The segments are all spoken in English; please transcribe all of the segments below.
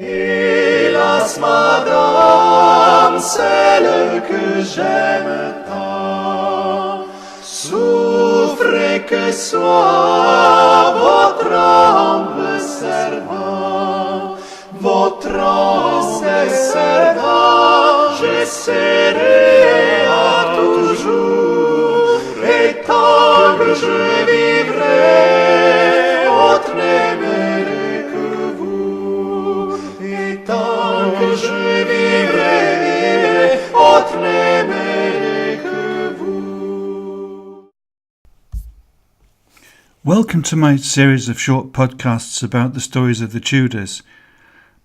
Hélas, madame, celle que j'aime tant, souffrez que soit votre humble servant, votre humble servant, je serai à toujours, et tant que je vivrai, autre n'aimerai que vous, et tant que je vivrai, autre n'aimerai que vous. Welcome to my series of short podcasts about the stories of the Tudors.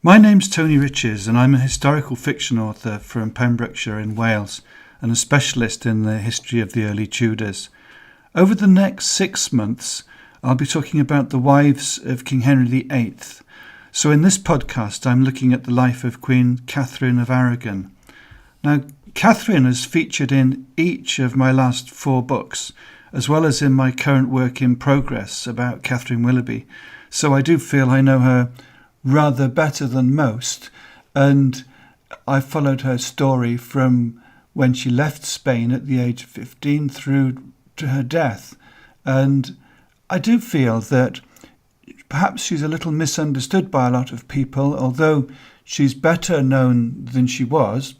My name's Tony Riches and I'm a historical fiction author from Pembrokeshire in Wales and a specialist in the history of the early Tudors. Over the next 6 months, I'll be talking about the wives of King Henry VIII. So in this podcast, I'm looking at the life of Queen Catherine of Aragon. Now, Catherine is featured in each of my last 4 books, as well as in my current work in progress about Catherine Willoughby. So I do feel I know her rather better than most, and I followed her story from when she left Spain at the age of 15 through to her death. And I do feel that perhaps she's a little misunderstood by a lot of people, although she's better known than she was.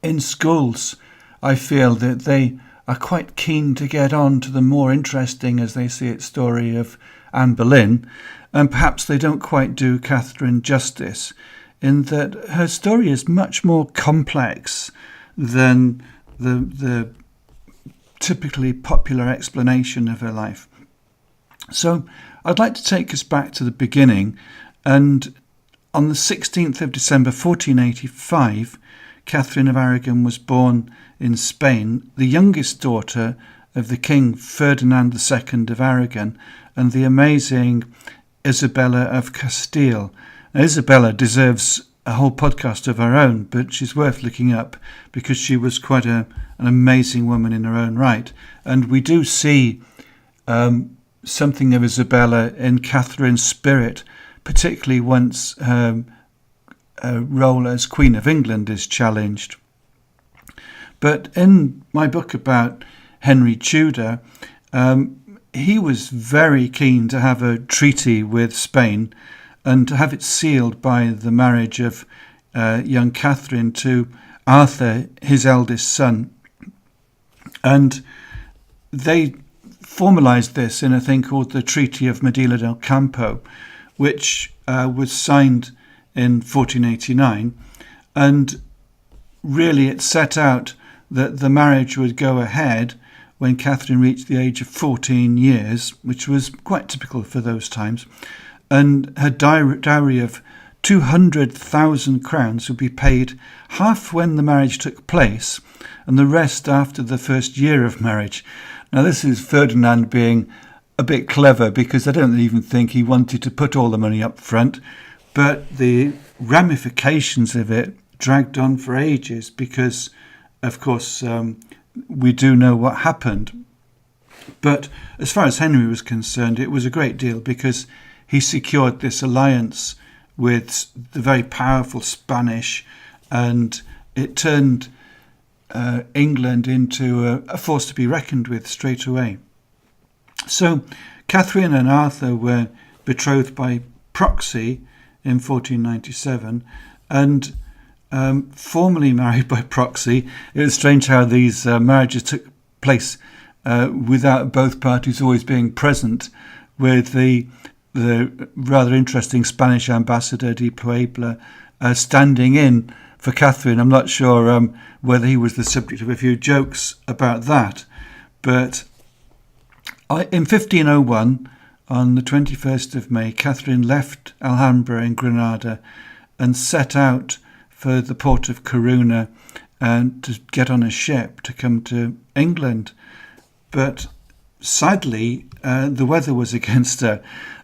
In schools, I feel that they are quite keen to get on to the more interesting, as they see it, story of Anne Boleyn, and perhaps they don't quite do Catherine justice, in that her story is much more complex than the typically popular explanation of her life. So I'd like to take us back to the beginning, and on the 16th of December 1485, Catherine of Aragon was born in Spain, the youngest daughter of the King Ferdinand II of Aragon and the amazing Isabella of Castile. Now, Isabella deserves a whole podcast of her own, but she's worth looking up because she was quite an amazing woman in her own right. And we do see something of Isabella in Catherine's spirit, particularly once her role as Queen of England is challenged. But in my book about Henry Tudor, he was very keen to have a treaty with Spain and to have it sealed by the marriage of young Catherine to Arthur, his eldest son. And they formalised this in a thing called the Treaty of Medina del Campo, which was signed in 1489. And really it set out that the marriage would go ahead when Catherine reached the age of 14 years, which was quite typical for those times, and her dowry of 200,000 crowns would be paid half when the marriage took place and the rest after the first year of marriage. Now this is Ferdinand being a bit clever, because I don't even think he wanted to put all the money up front, but the ramifications of it dragged on for ages because, of course, we do know what happened. But as far as Henry was concerned, it was a great deal because he secured this alliance with the very powerful Spanish, and it turned England into a force to be reckoned with straight away. So Catherine and Arthur were betrothed by proxy in 1497 and formally married by proxy. It was strange how these marriages took place without both parties always being present, with the rather interesting Spanish ambassador de Puebla standing in for Catherine. I'm not sure whether he was the subject of a few jokes about that, but in 1501, on the 21st of May, Catherine left Alhambra in Granada and set out for the port of Corunna and to get on a ship to come to England. But sadly, the weather was against her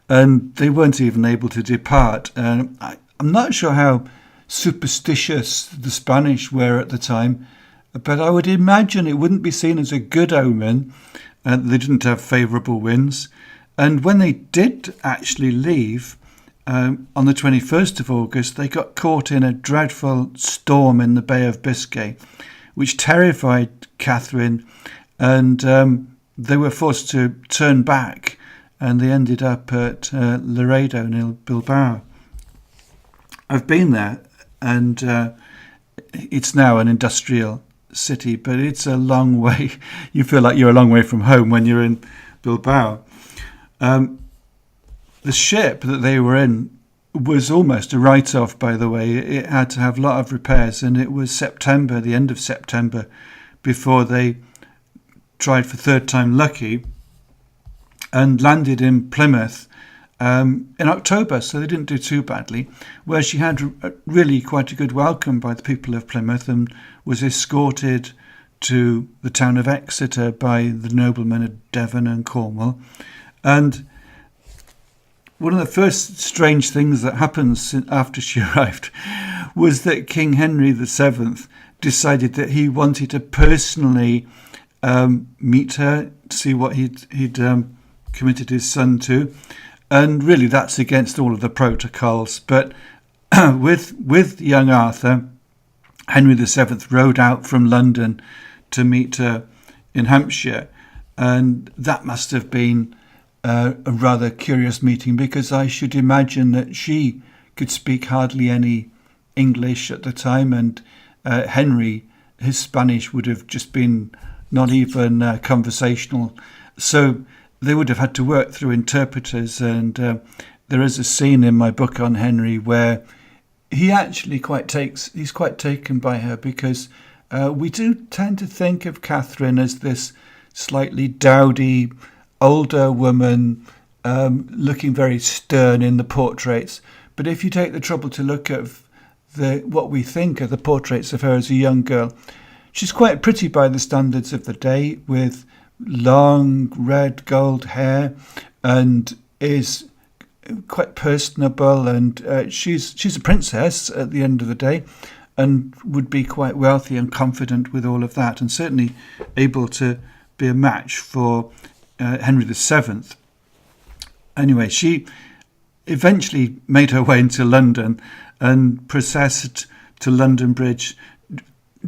and they weren't even able to depart. I'm not sure how superstitious the Spanish were at the time, but I would imagine it wouldn't be seen as a good omen. They didn't have favourable winds. And when they did actually leave, on the 21st of August, they got caught in a dreadful storm in the Bay of Biscay, which terrified Catherine, and they were forced to turn back, and they ended up at Laredo near Bilbao. I've been there, and it's now an industrial city, but it's a long way. You feel like you're a long way from home when you're in Bilbao. The ship that they were in was almost a write-off, by the way. It had to have a lot of repairs, and it was September, the end of September, before they tried for third time lucky and landed in Plymouth in October, so they didn't do too badly, where she had really quite a good welcome by the people of Plymouth and was escorted to the town of Exeter by the noblemen of Devon and Cornwall. And one of the first strange things that happens after she arrived was that King Henry VII decided that he wanted to personally meet her, see what he'd committed his son to. And really, that's against all of the protocols. But with young Arthur, Henry VII rode out from London to meet her in Hampshire. And that must have been a rather curious meeting, because I should imagine that she could speak hardly any English at the time, and Henry, his Spanish would have just been not even conversational. So they would have had to work through interpreters, and there is a scene in my book on Henry where he actually he's quite taken by her, because we do tend to think of Catherine as this slightly dowdy older woman, looking very stern in the portraits. But if you take the trouble to look at what we think of the portraits of her as a young girl, she's quite pretty by the standards of the day, with long red gold hair, and is quite personable, and she's a princess at the end of the day, and would be quite wealthy and confident with all of that, and certainly able to be a match for Henry VII. Anyway, she eventually made her way into London and processed to London Bridge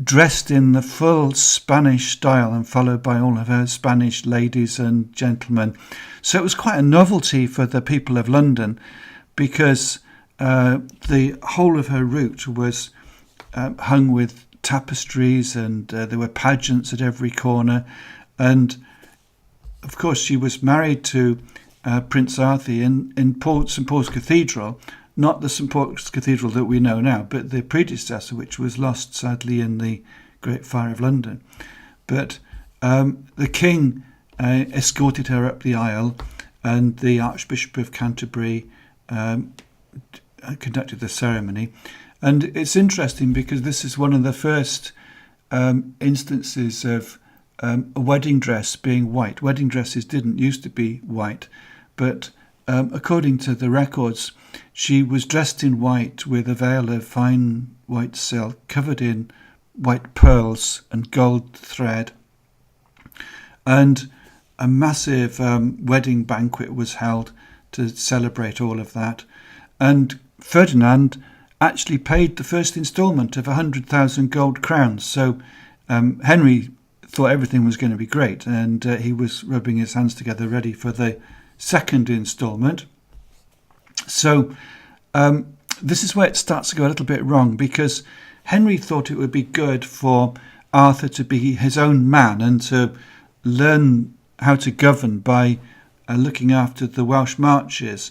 dressed in the full Spanish style and followed by all of her Spanish ladies and gentlemen. So it was quite a novelty for the people of London, because the whole of her route was hung with tapestries, and there were pageants at every corner. And of course, she was married to Prince Arthur in St Paul's Cathedral, not the St Paul's Cathedral that we know now, but the predecessor, which was lost sadly in the Great Fire of London. But the king escorted her up the aisle, and the Archbishop of Canterbury conducted the ceremony. And it's interesting because this is one of the first instances of a wedding dress being white. Wedding dresses didn't used to be white, but according to the records, she was dressed in white with a veil of fine white silk covered in white pearls and gold thread. And a massive wedding banquet was held to celebrate all of that. And Ferdinand actually paid the first instalment of 100,000 gold crowns. So Henry thought everything was going to be great, and he was rubbing his hands together ready for the second instalment. So this is where it starts to go a little bit wrong, because Henry thought it would be good for Arthur to be his own man and to learn how to govern by looking after the Welsh marches.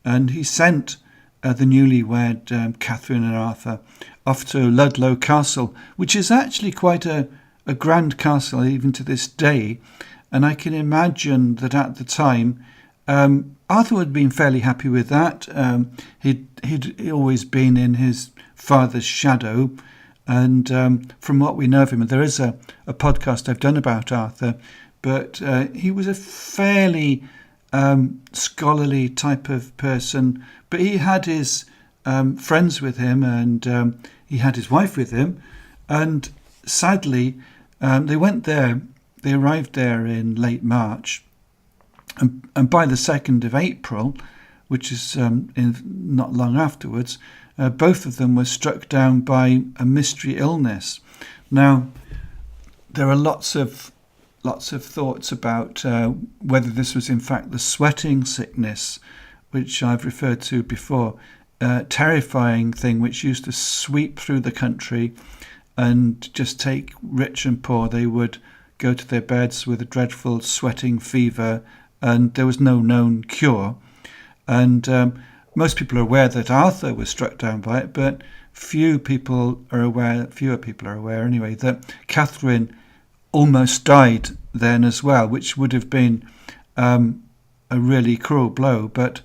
And he sent the newlywed Catherine and Arthur off to Ludlow Castle, which is actually quite a grand castle even to this day. And I can imagine that at the time Arthur would have been fairly happy with that. He'd always been in his father's shadow, and from what we know of him, and there is a podcast I've done about Arthur, but he was a fairly scholarly type of person, but he had his friends with him, and he had his wife with him, and sadly they arrived there in late March, and by the 2nd of April, which is not long afterwards, both of them were struck down by a mystery illness. Now, there are lots of thoughts about whether this was in fact the sweating sickness, which I've referred to before, terrifying thing which used to sweep through the country and just take rich and poor. They would go to their beds with a dreadful sweating fever, and there was no known cure. And most people are aware that Arthur was struck down by it, but fewer people are aware anyway, that Catherine almost died then as well, which would have been a really cruel blow. But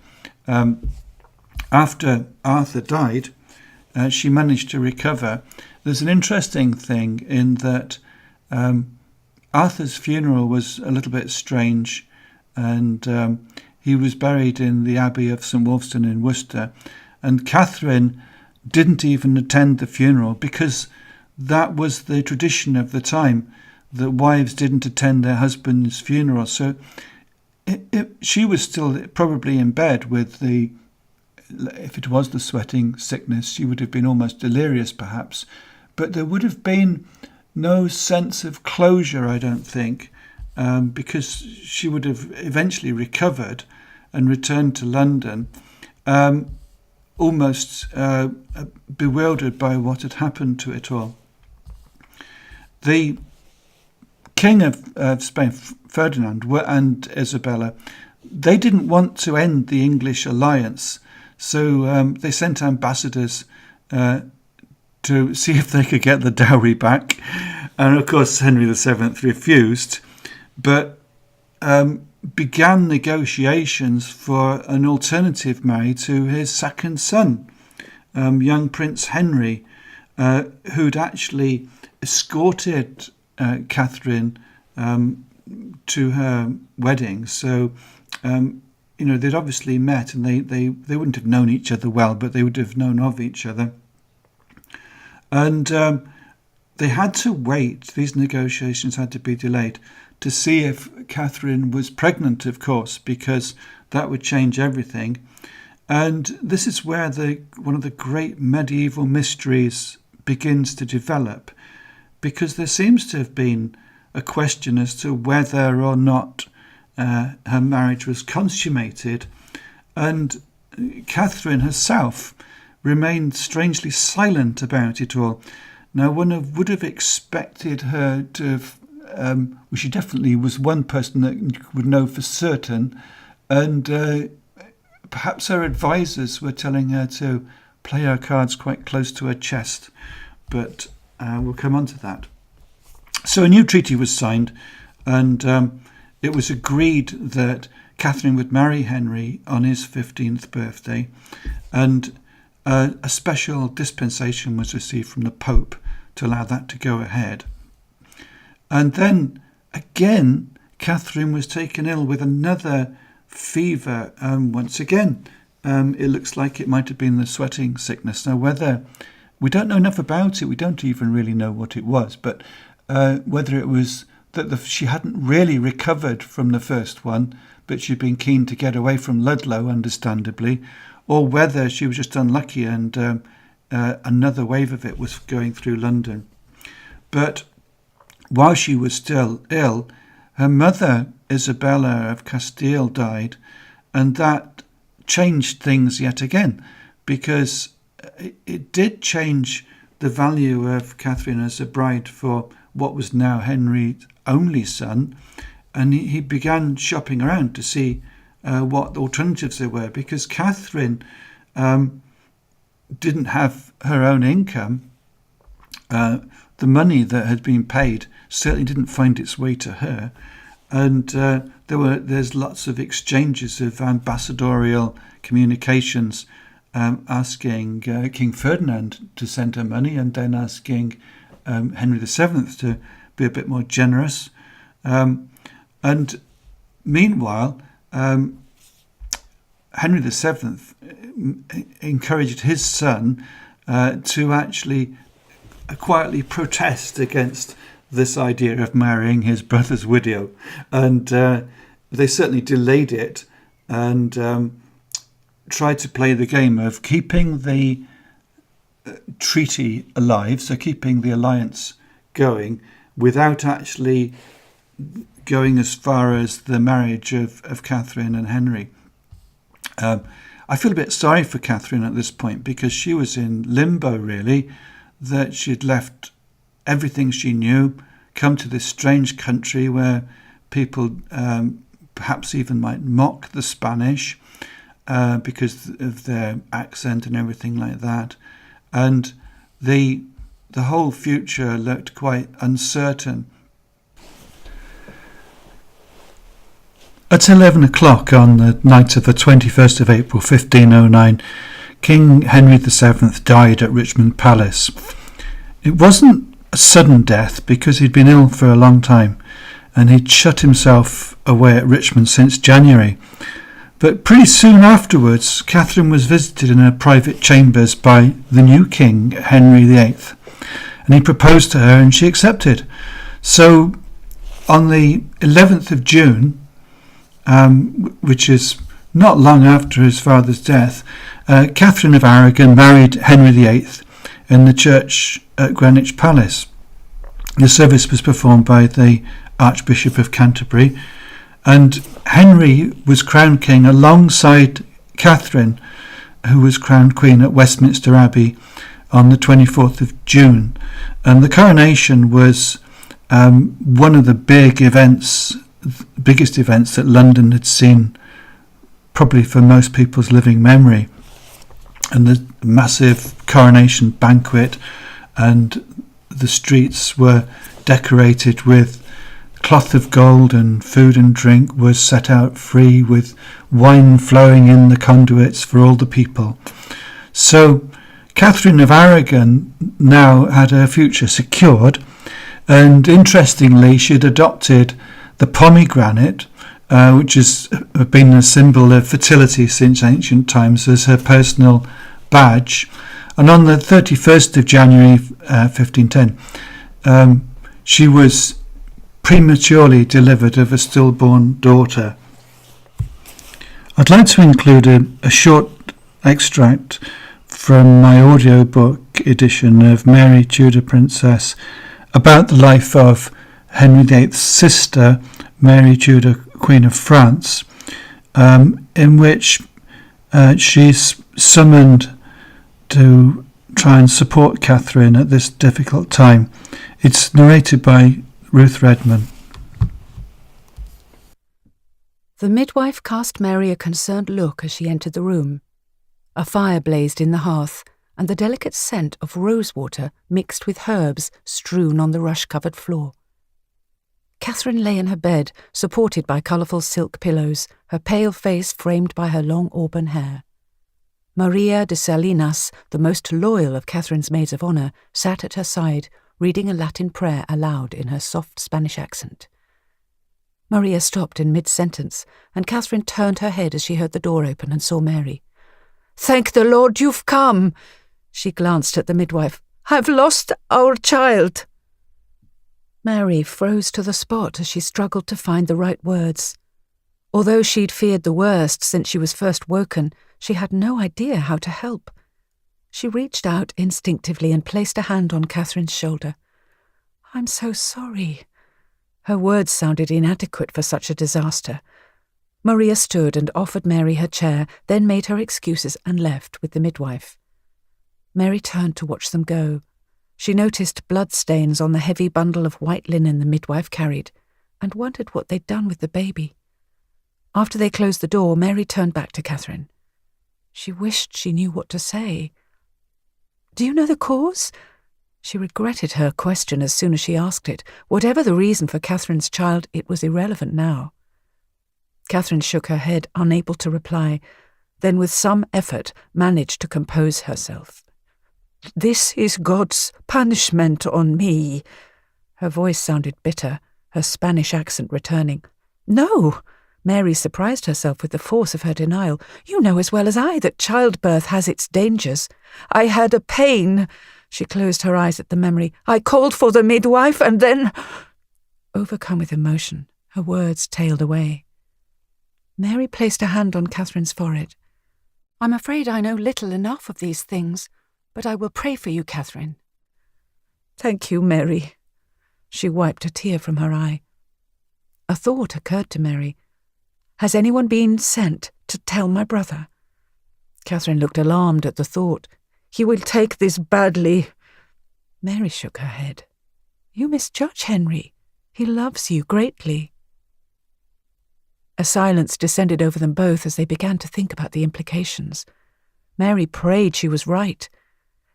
after Arthur died, she managed to recover. There's an interesting thing in that Arthur's funeral was a little bit strange, and he was buried in the Abbey of St Wolfston in Worcester, and Catherine didn't even attend the funeral because that was the tradition of the time, that wives didn't attend their husband's funeral. So she was still probably in bed with if it was the sweating sickness, she would have been almost delirious perhaps, but there would have been no sense of closure, I don't think, because she would have eventually recovered and returned to London, almost bewildered by what had happened to it all. The King of Spain, Ferdinand, and Isabella, they didn't want to end the English alliance, so they sent ambassadors to see if they could get the dowry back. And of course, Henry VII refused, but began negotiations for an alternative marriage to his second son, young Prince Henry, who'd actually escorted Catherine to her wedding. So, they'd obviously met, and they wouldn't have known each other well, but they would have known of each other. And they had to wait, these negotiations had to be delayed, to see if Catherine was pregnant, of course, because that would change everything. And this is where one of the great medieval mysteries begins to develop, because there seems to have been a question as to whether or not her marriage was consummated, and Catherine herself remained strangely silent about it all. Now, one would have expected her to have, she definitely was one person that would know for certain, and perhaps her advisors were telling her to play her cards quite close to her chest, but we'll come on to that. So a new treaty was signed, and it was agreed that Catherine would marry Henry on his 15th birthday, and a special dispensation was received from the Pope to allow that to go ahead. And then again, Catherine was taken ill with another fever. Once again, it looks like it might have been the sweating sickness. Now, we don't know enough about it, we don't even really know what it was, but whether it was that she hadn't really recovered from the first one, but she'd been keen to get away from Ludlow, understandably, or whether she was just unlucky and another wave of it was going through London. But while she was still ill, her mother, Isabella of Castile, died, and that changed things yet again, because it did change the value of Catherine as a bride for what was now Henry's only son, and he began shopping around to see what alternatives there were, because Catherine didn't have her own income. The money that had been paid certainly didn't find its way to her, and there's lots of exchanges of ambassadorial communications, asking King Ferdinand to send her money, and then asking Henry VII to be a bit more generous. And meanwhile, Henry VII encouraged his son to actually quietly protest against this idea of marrying his brother's widow, and they certainly delayed it, and tried to play the game of keeping the treaty alive, so keeping the alliance going, without actually going as far as the marriage of Catherine and Henry. I feel a bit sorry for Catherine at this point, because she was in limbo, really, that she'd left everything she knew, come to this strange country where people perhaps even might mock the Spanish because of their accent and everything like that. And the whole future looked quite uncertain. At 11 o'clock on the night of the 21st of April 1509, King Henry VII died at Richmond Palace. It wasn't a sudden death, because he'd been ill for a long time and he'd shut himself away at Richmond since January. But pretty soon afterwards, Catherine was visited in her private chambers by the new king, Henry VIII, and he proposed to her and she accepted. So on the 11th of June, which is not long after his father's death, Catherine of Aragon married Henry VIII in the church at Greenwich Palace. The service was performed by the Archbishop of Canterbury, and Henry was crowned king alongside Catherine, who was crowned queen at Westminster Abbey on the 24th of June. And the coronation was one of the biggest events that London had seen, probably for most people's living memory. And the massive coronation banquet, and the streets were decorated with cloth of gold, and food and drink was set out free, with wine flowing in the conduits for all the people. So Catherine of Aragon now had her future secured, and interestingly she'd adopted the pomegranate, which has been a symbol of fertility since ancient times, as her personal badge. And on the 31st of January 1510, she was prematurely delivered of a stillborn daughter. I'd like to include a short extract from my audiobook edition of Mary Tudor Princess about the life of Henry VIII's sister, Mary Tudor, Queen of France, in which she's summoned to try and support Catherine at this difficult time. It's narrated by Ruth Redman. The midwife cast Mary a concerned look as she entered the room. A fire blazed in the hearth, and the delicate scent of rosewater mixed with herbs strewn on the rush-covered floor. Catherine lay in her bed, supported by colourful silk pillows, her pale face framed by her long auburn hair. Maria de Salinas, the most loyal of Catherine's maids of honour, sat at her side, reading a Latin prayer aloud in her soft Spanish accent. Maria stopped in mid-sentence, and Catherine turned her head as she heard the door open and saw Mary. "Thank the Lord you've come!" She glanced at the midwife. "I've lost our child!" Mary froze to the spot as she struggled to find the right words. Although she'd feared the worst since she was first woken, she had no idea how to help. She reached out instinctively and placed a hand on Catherine's shoulder. "I'm so sorry." Her words sounded inadequate for such a disaster. Maria stood and offered Mary her chair, then made her excuses and left with the midwife. Mary turned to watch them go. She noticed bloodstains on the heavy bundle of white linen the midwife carried, and wondered what they'd done with the baby. After they closed the door, Mary turned back to Catherine. She wished she knew what to say. "Do you know the cause?" She regretted her question as soon as she asked it. Whatever the reason for Catherine's child, it was irrelevant now. Catherine shook her head, unable to reply, then with some effort managed to compose herself. "This is God's punishment on me." Her voice sounded bitter, her Spanish accent returning. "No!" Mary surprised herself with the force of her denial. "You know as well as I that childbirth has its dangers. I had a pain." She closed her eyes at the memory. "I called for the midwife and then—" Overcome with emotion, her words tailed away. Mary placed a hand on Catherine's forehead. I'm afraid I know little enough of these things, but I will pray for you, Catherine. Thank you, Mary. She wiped a tear from her eye. A thought occurred to Mary. Has anyone been sent to tell my brother? Catherine looked alarmed at the thought. He will take this badly. Mary shook her head. You misjudge Henry. He loves you greatly. A silence descended over them both as they began to think about the implications. Mary prayed she was right.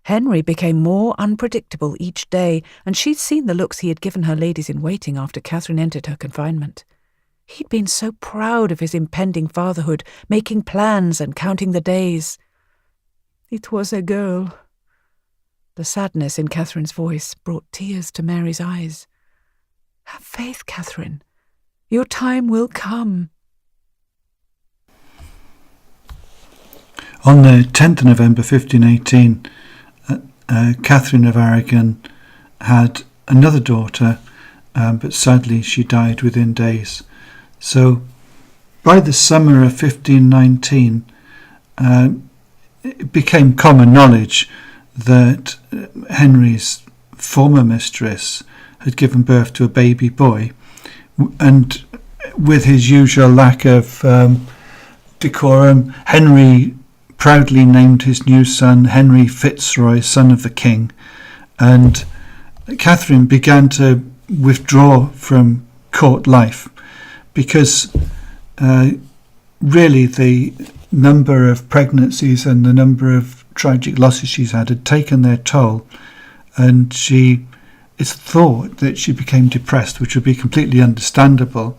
Henry became more unpredictable each day, and she'd seen the looks he had given her ladies-in-waiting after Catherine entered her confinement. He'd been so proud of his impending fatherhood, making plans and counting the days. It was a girl. The sadness in Catherine's voice brought tears to Mary's eyes. Have faith, Catherine. Your time will come. On the 10th of November 1518, Catherine of Aragon had another daughter, but sadly she died within days. So by the summer of 1519, it became common knowledge that Henry's former mistress had given birth to a baby boy, and with his usual lack of decorum, Henry proudly named his new son Henry Fitzroy, son of the king, and Catherine began to withdraw from court life because really the number of pregnancies and the number of tragic losses she's had taken their toll, and it's thought that she became depressed, which would be completely understandable.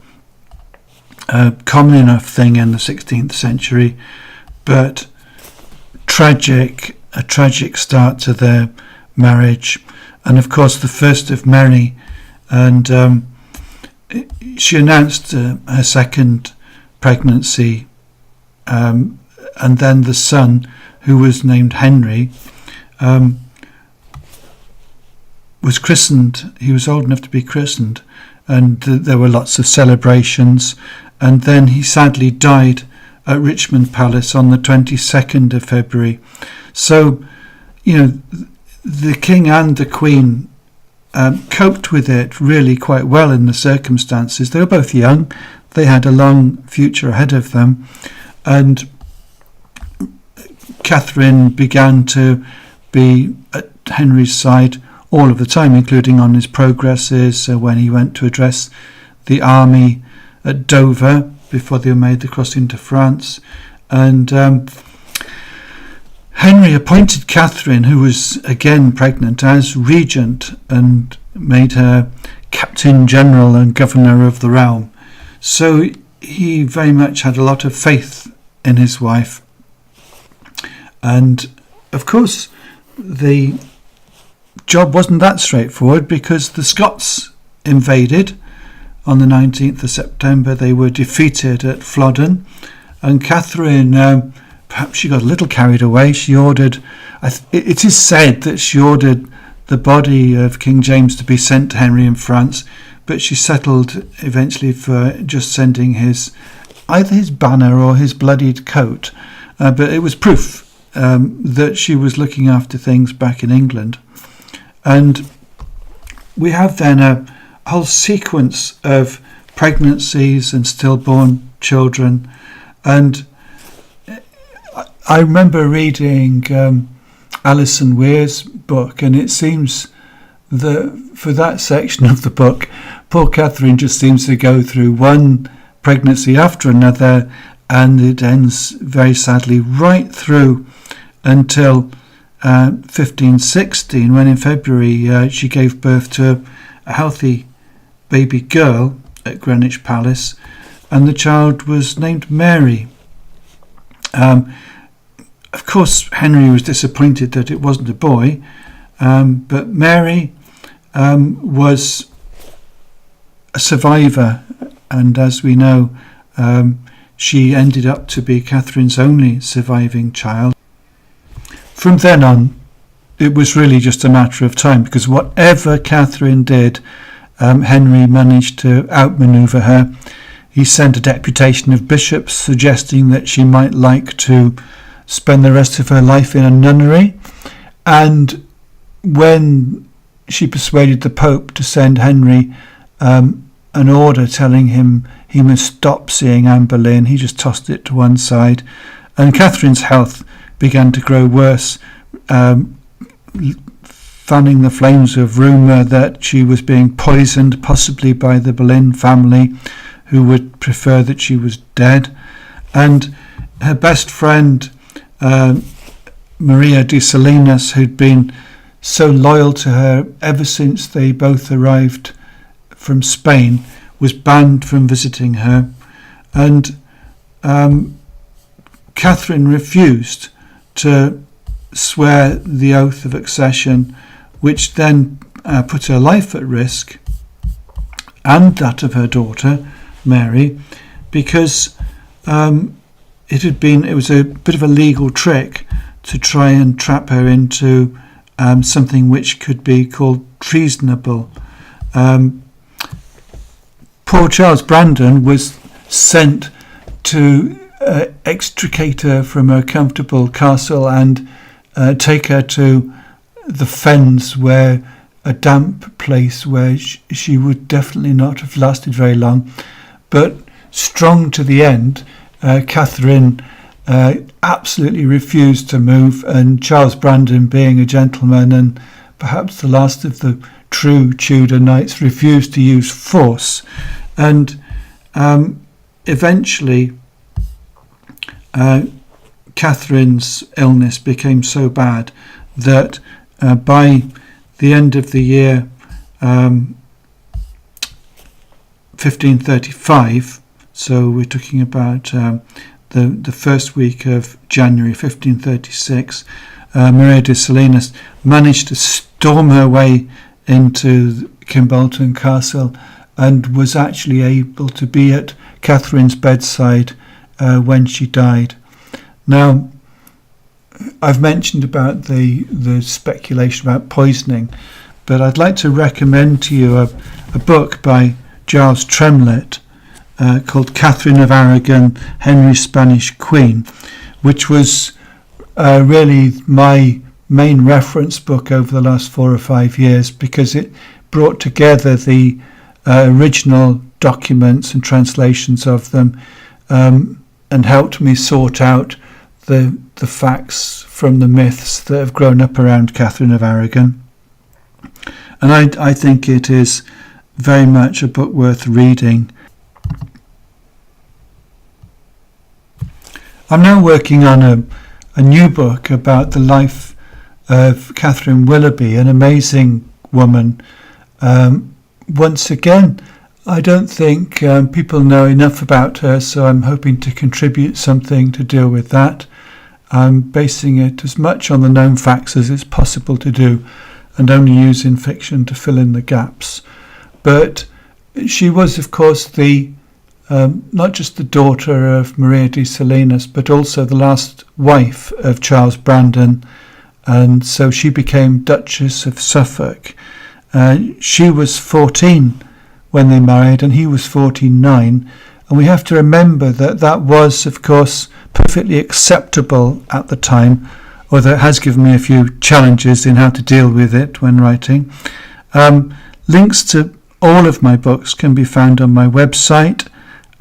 A common enough thing in the 16th century, but a tragic start to their marriage. And of course the first of many, and she announced her second pregnancy, and then the son, who was named Henry, was christened. He was old enough to be christened, and there were lots of celebrations. And then he sadly died at Richmond Palace on the 22nd of February. So, the king and the queen coped with it really quite well in the circumstances. They were both young. They had a long future ahead of them. And Catherine began to be at Henry's side all of the time, including on his progresses when he went to address the army at Dover before they made the crossing to France. And Henry appointed Catherine, who was again pregnant, as regent and made her captain general and governor of the realm. So he very much had a lot of faith in his wife. And of course the job wasn't that straightforward, because the Scots invaded on the 19th of September. They were defeated at Flodden, and Catherine, perhaps she got a little carried away. She ordered, it is said that she ordered the body of King James to be sent to Henry in France, but she settled eventually for just sending either his banner or his bloodied coat, but it was proof that she was looking after things back in England. And we have then a whole sequence of pregnancies and stillborn children. And I remember reading Alison Weir's book, and it seems that for that section of the book, poor Catherine just seems to go through one pregnancy after another, and it ends very sadly right through until 1516, when in February she gave birth to a healthy baby girl at Greenwich Palace, and the child was named Mary. Of course, Henry was disappointed that it wasn't a boy, but Mary was a survivor, and as we know, she ended up to be Catherine's only surviving child. From then on, it was really just a matter of time, because whatever Catherine did, Henry managed to outmaneuver her. He sent a deputation of bishops suggesting that she might like to spend the rest of her life in a nunnery. And when she persuaded the Pope to send Henry an order telling him he must stop seeing Anne Boleyn, he just tossed it to one side. And Catherine's health began to grow worse, fanning the flames of rumour that she was being poisoned, possibly by the Boleyn family, who would prefer that she was dead. And her best friend, Maria de Salinas, who'd been so loyal to her ever since they both arrived from Spain, was banned from visiting her. And Catherine refused to swear the oath of accession, which then put her life at risk and that of her daughter Mary, because it was a bit of a legal trick to try and trap her into something which could be called treasonable. Poor Charles Brandon was sent to extricate her from her comfortable castle and take her to the fens, where a damp place where she would definitely not have lasted very long. But strong to the end, Catherine absolutely refused to move, and Charles Brandon, being a gentleman and perhaps the last of the true Tudor knights, refused to use force. And eventually Catherine's illness became so bad that by the end of the year 1535, so we're talking about the first week of January 1536, Maria de Salinas managed to storm her way into Kimbolton Castle and was actually able to be at Catherine's bedside when she died. Now, I've mentioned about the speculation about poisoning, but I'd like to recommend to you a book by Giles Tremlett called Catherine of Aragon, Henry's Spanish Queen, which was really my main reference book over the last 4 or 5 years, because it brought together the original documents and translations of them and helped me sort out the facts from the myths that have grown up around Catherine of Aragon. And I think it is very much a book worth reading. I'm now working on a new book about the life of Catherine Willoughby, an amazing woman. Once again, I don't think people know enough about her, so I'm hoping to contribute something to deal with that. I'm basing it as much on the known facts as it's possible to do, and only using fiction to fill in the gaps. But she was, of course, the not just the daughter of Maria de Salinas, but also the last wife of Charles Brandon, and so she became Duchess of Suffolk. She was 14 when they married, and he was 49, and we have to remember that was, of course, perfectly acceptable at the time, although it has given me a few challenges in how to deal with it when writing. Links to all of my books can be found on my website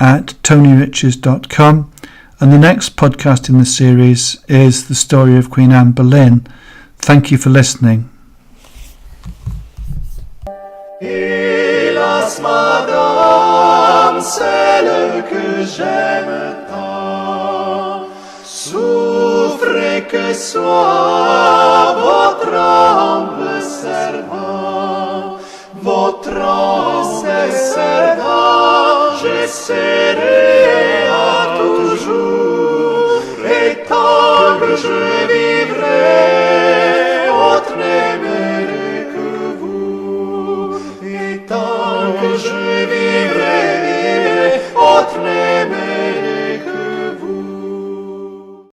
at tonyriches.com, and the next podcast in the series is the story of Queen Anne Boleyn. Thank you for listening. Hélas, madame, celle que j'aime tant, souffrez que soit votre humble servant, votre humble servant, je serai à toujours, et tant que je